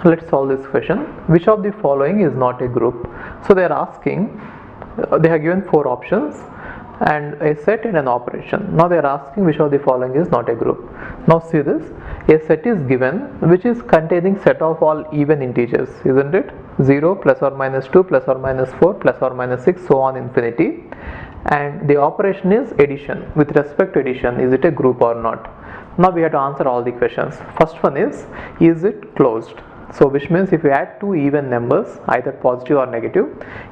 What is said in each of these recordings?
let's solve this question. Which of the following is not a group? So they are asking, they have given 4 options and a set and an operation. Now they are asking which of the following is not a group. Now see this, a set is given which is containing set of all even integers, isn't it? 0 plus or minus 2 plus or minus 4 plus or minus 6, so on infinity. And the operation is addition. With respect to addition, is it a group or not? Now we have to answer all the questions. First one is it closed? So which means if you add 2 even numbers, either positive or negative,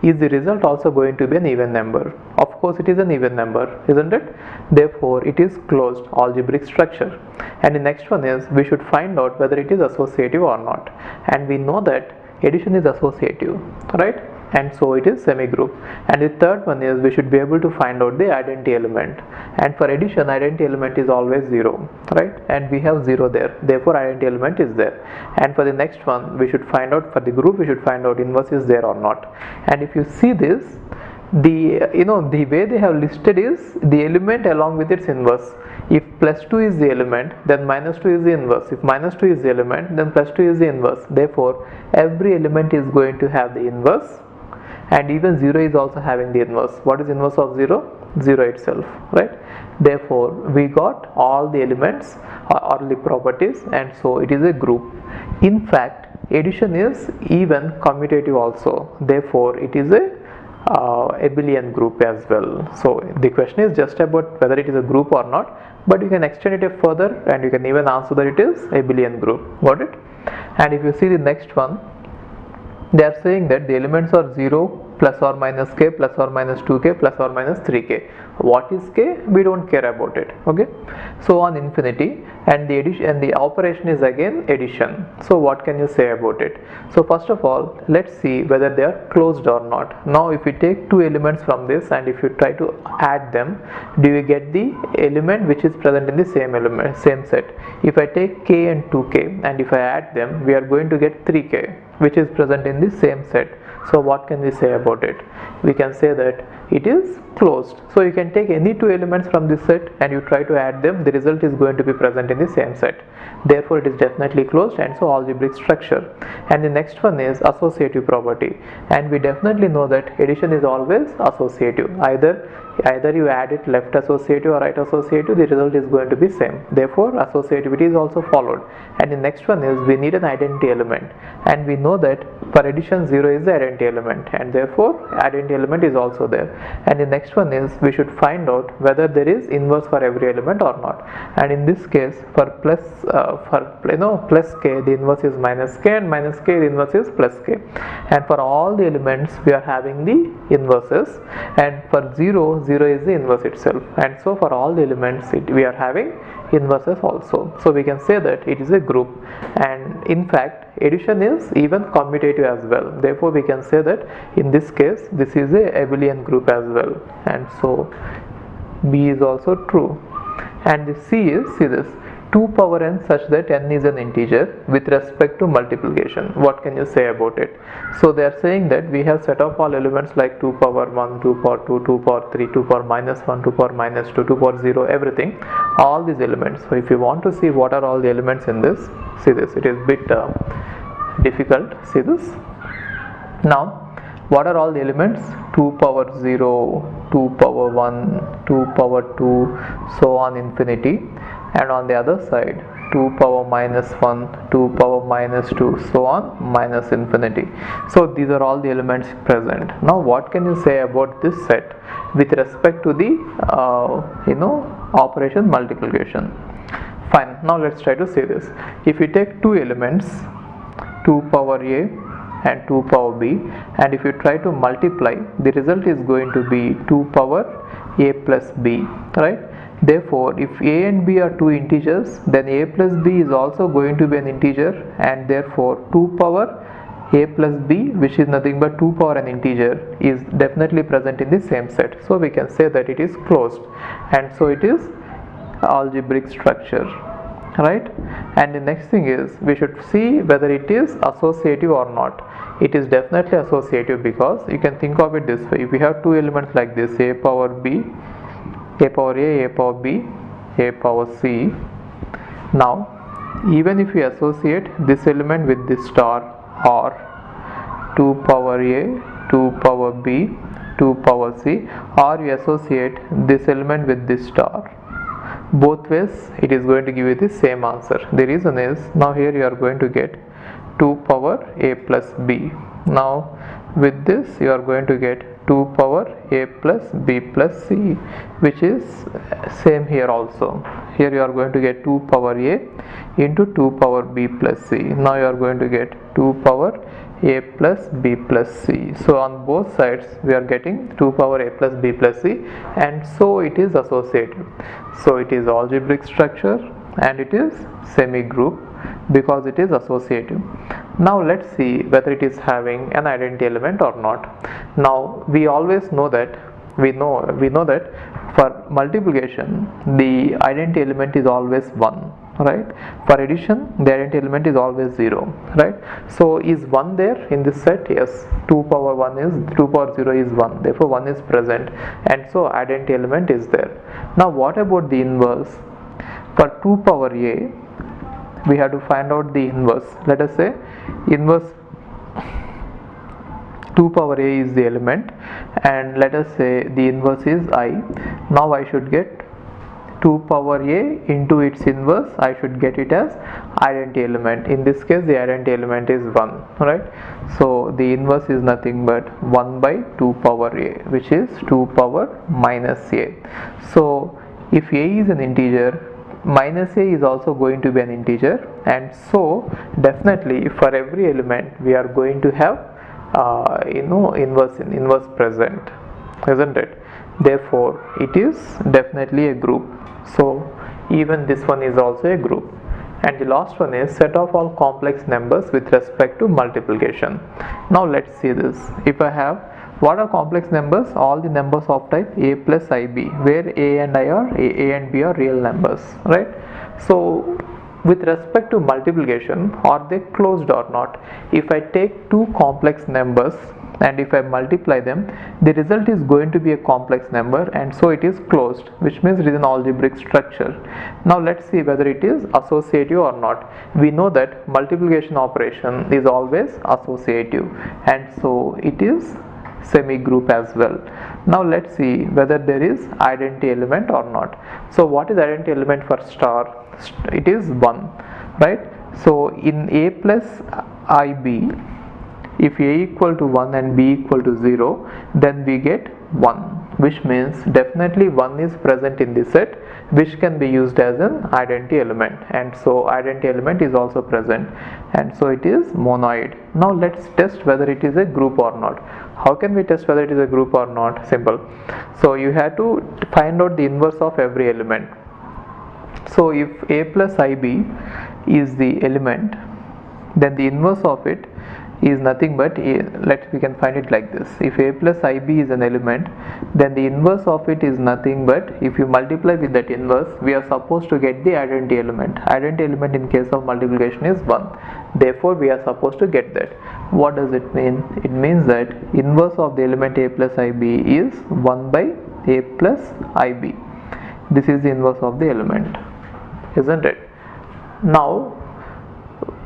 is the result also going to be an even number? Of course it is an even number, isn't it? Therefore it is closed algebraic structure. And the next one is we should find out whether it is associative or not. And we know that addition is associative, right? And so it is semi-group. And the third one is we should be able to find out the identity element. And for addition, identity element is always 0, right? And we have 0 there, therefore identity element is there. And for the next one, we should find out, for the group we should find out inverse is there or not. And if you see this, the way they have listed is the element along with its inverse. If plus 2 is the element, then minus 2 is the inverse. If minus 2 is the element, then plus 2 is the inverse. Therefore every element is going to have the inverse, and even 0 is also having the inverse. What is inverse of 0? 0 itself, right? Therefore we got all the elements or the properties, and so it is a group. In fact, addition is even commutative also, therefore it is a abelian group as well. So the question is just about whether it is a group or not, but you can extend it further and you can even answer that it is abelian group. Got it? And if you see the next one, they are saying that the elements are 0 plus or minus k plus or minus 2k plus or minus 3k. What is k? We don't care about it, okay? So on infinity, and the addition and the operation is again addition. So what can you say about it? So first of all, let's see whether they are closed or not. Now if you take 2 elements from this and if you try to add them, do you get the element which is present in the same set? If I take k and 2k and if I add them, we are going to get 3k which is present in the same set. So what can we say about it? We can say that it is closed. So you can take any 2 elements from this set and you try to add them, the result is going to be present in the same set. Therefore it is definitely closed, and so algebraic structure. And the next one is associative property, and we definitely know that addition is always associative. Either you add it left associative or right associative, the result is going to be same. Therefore associativity is also followed. And the next one is we need an identity element, and we know that for addition 0 is the identity element, and therefore identity element is also there. And the next one is we should find out whether there is inverse for every element or not. And in this case, for plus k, the inverse is minus k, and minus k, the inverse is plus k. And for all the elements we are having the inverses, and for 0 is the inverse itself. And so for all the elements we are having inverses also. So we can say that it is a group, and in fact addition is even commutative as well. Therefore we can say that in this case this is a abelian group as well, and so B is also true. And the C is, see this, 2 power n such that n is an integer with respect to multiplication. What can you say about it? So they are saying that we have set of all elements like 2 power 1, 2 power 2, 2 power 3, 2 power minus 1, 2 power minus 2, 2 power 0, everything, all these elements. So if you want to see what are all the elements in this, see this, it is bit difficult. See this. Now what are all the elements? 2 power 0, 2 power 1, 2 power 2, so on infinity. And on the other side 2 power minus 1, 2 power minus 2, so on minus infinity. So these are all the elements present. Now what can you say about this set with respect to the operation multiplication? Fine, now let's try to see this. If you take 2 elements, 2 power a and 2 power b, and if you try to multiply, the result is going to be 2 power a plus b, right? Therefore if a and b are 2 integers, then a plus b is also going to be an integer, and therefore 2 power a plus b, which is nothing but 2 power an integer, is definitely present in the same set. So we can say that it is closed, and so it is algebraic structure, right? And the next thing is we should see whether it is associative or not. It is definitely associative, because you can think of it this way: if we have 2 elements like this, a power b, a power a, a power b, a power c. Now even if we associate this element with this star, or 2 power a, 2 power b, 2 power c, or you associate this element with this star, both ways it is going to give you the same answer. The reason is, now here you are going to get 2 power a plus b. Now with this you are going to get 2 power a plus b plus c, which is same here also. Here you are going to get 2 power a into 2 power b plus c. Now you are going to get 2 power a plus b plus c. So on both sides we are getting 2 power a plus b plus c, and so it is associative. So it is algebraic structure and it is semi-group because it is associative. Now let's see whether it is having an identity element or not. Now we always know that we know that for multiplication the identity element is always 1, right? For addition the identity element is always 0, right? So is 1 there in this set? Yes, 2 power 0 is 1, therefore 1 is present, and so identity element is there. Now what about the inverse? For 2 power a we have to find out the inverse. Let us say inverse 2 power a is the element, and let us say the inverse is I. Now I should get 2 power a into its inverse, I should get it as identity element. In this case the identity element is 1, right? So the inverse is nothing but 1 by 2 power a, which is 2 power minus a. So if a is an integer, minus a is also going to be an integer, and so definitely for every element we are going to have inverse present, isn't it? Therefore it is definitely a group. So even this one is also a group. And the last one is set of all complex numbers with respect to multiplication. Now let's see this. If I have, what are complex numbers? All the numbers of type a plus ib, where a and b are real numbers, right? So with respect to multiplication, are they closed or not? If I take two complex numbers and if I multiply them, the result is going to be a complex number, and so it is closed, which means it is an algebraic structure. Now let's see whether it is associative or not. We know that multiplication operation is always associative, and so it is semi-group as well. Now let's see whether there is identity element or not. So what is identity element for star? It is 1, right? So in a plus ib, if a equal to 1 and b equal to 0, then we get 1, which means definitely 1 is present in the set, which can be used as an identity element, and so identity element is also present, and so it is monoid. Now let's test whether it is a group or not. How can we test whether it is a group or not? Simple. So you have to find out the inverse of every element. So if a plus ib is the element, then the inverse of it is nothing but we can find it like this. If a plus ib is an element, then the inverse of it is nothing but, if you multiply with that inverse, we are supposed to get the identity element. Identity element in case of multiplication is 1, therefore we are supposed to get that. What does it mean? It means that inverse of the element a plus ib is 1 by a plus ib. This is the inverse of the element, isn't it? Now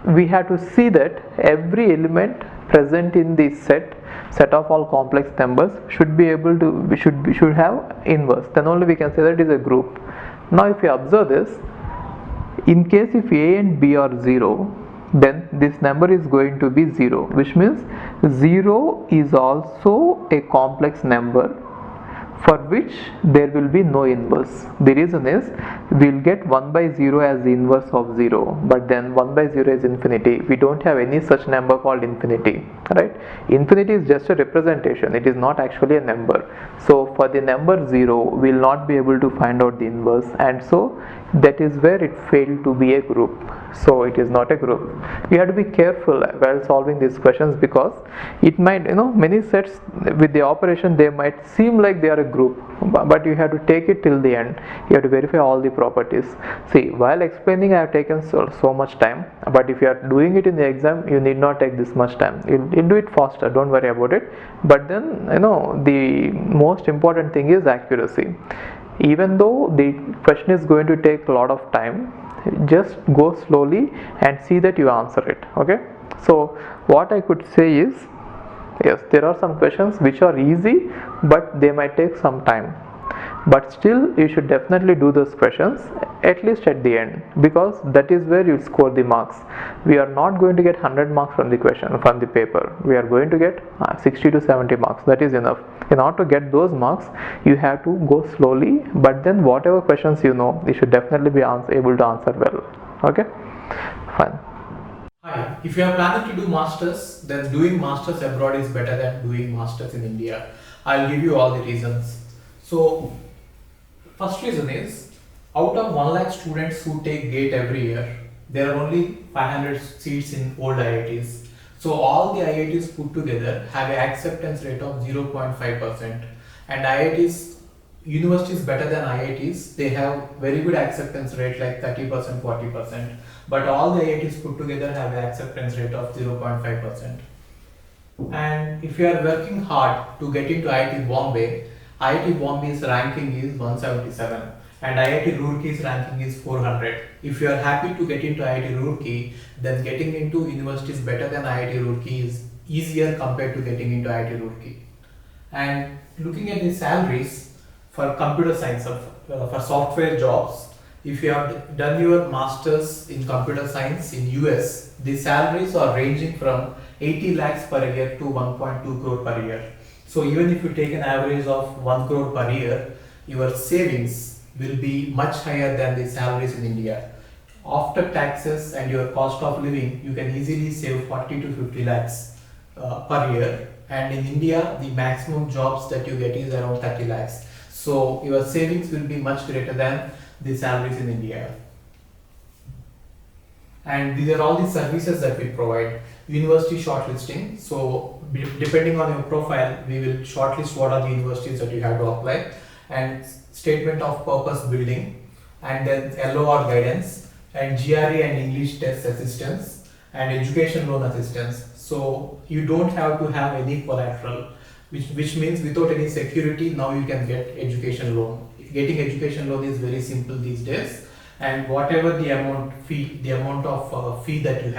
we have to see that every element present in the set of all complex numbers should be able to should have inverse, then only we can say that it is a group. Now if you observe this, in case if a and b are 0, then this number is going to be 0, which means 0 is also a complex number for which there will be no inverse. The reason is, we will get 1 by 0 as the inverse of 0, but then 1 by 0 is infinity. We don't have any such number called infinity, right? Infinity is just a representation, it is not actually a number. So for the number 0, we will not be able to find out the inverse, and so that is where it failed to be a group. So it is not a group. You have to be careful while solving these questions, because it might, many sets with the operation, they might seem like they are a group, but you have to take it till the end. You have to verify all the properties. See, while explaining I have taken so much time, but if you are doing it in the exam, you need not take this much time. You'll do it faster, don't worry about it. But then the most important thing is accuracy. Even though the question is going to take a lot of time, just go slowly and see that you answer it. Okay, so what I could say is, yes, there are some questions which are easy but they might take some time, but still you should definitely do those questions at least at the end, because that is where you score the marks. We are not going to get 100 marks from the question, from the paper. We are going to get 60 to 70 marks. That is enough. In order to get those marks, you have to go slowly, but then whatever questions you know, you should definitely be able to answer well. Okay, fine. Hi, if you are planning to do masters, then doing masters abroad is better than doing masters in India. I'll give you all the reasons. So, first reason is, out of 1 lakh students who take GATE every year, there are only 500 seats in old IITs. So all the IITs put together have an acceptance rate of 0.5%, and IITs, universities better than IITs, they have very good acceptance rate like 30%, 40%, but all the IITs put together have an acceptance rate of 0.5%. And if you are working hard to get into IIT Bombay's ranking is 177 and IIT Roorkee's ranking is 400. If you are happy to get into IIT Roorkee, then getting into universities better than IIT Roorkee is easier compared to getting into IIT Roorkee. And looking at the salaries for computer science, for software jobs, if you have done your masters in computer science in US, the salaries are ranging from 80 lakhs per year to 1.2 crore per year. So even if you take an average of 1 crore per year, your savings will be much higher than the salaries in India. After taxes and your cost of living, you can easily save 40 to 50 lakhs per year. And in India, the maximum jobs that you get is around 30 lakhs. So your savings will be much greater than the salaries in India. And these are all the services that we provide. University shortlisting. So depending on your profile, we will shortlist what are the universities that you have to apply, and statement of purpose building, and then LOR guidance, and GRE and English test assistance, and education loan assistance. So you don't have to have any collateral, which means without any security, now you can get education loan. Getting education loan is very simple these days, and whatever the amount of fee that you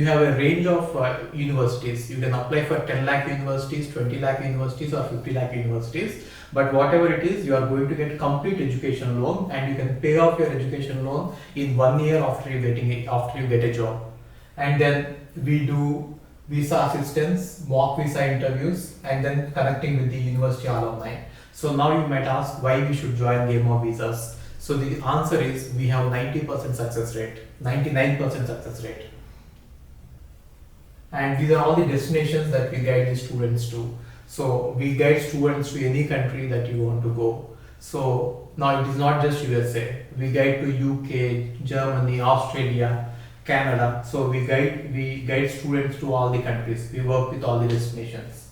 have a range of universities. You can apply for 10 lakh universities, 20 lakh universities, or 50 lakh universities. But whatever it is, you are going to get complete education loan, and you can pay off your education loan in 1 year after you get a job. And then we do visa assistance, mock visa interviews, and then connecting with the university alumni. So now you might ask why we should join Game of Visas. So the answer is, we have 90% success rate, 99% success rate. And these are all the destinations that we guide the students to. So we guide students to any country that you want to go. So now it is not just USA. We guide to UK, Germany, Australia, Canada. So we guide students to all the countries. We work with all the destinations.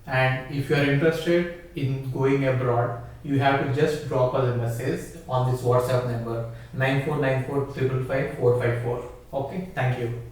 And if you are interested in going abroad, you have to just drop us a message on this WhatsApp number 9494 555 454. Okay, thank you.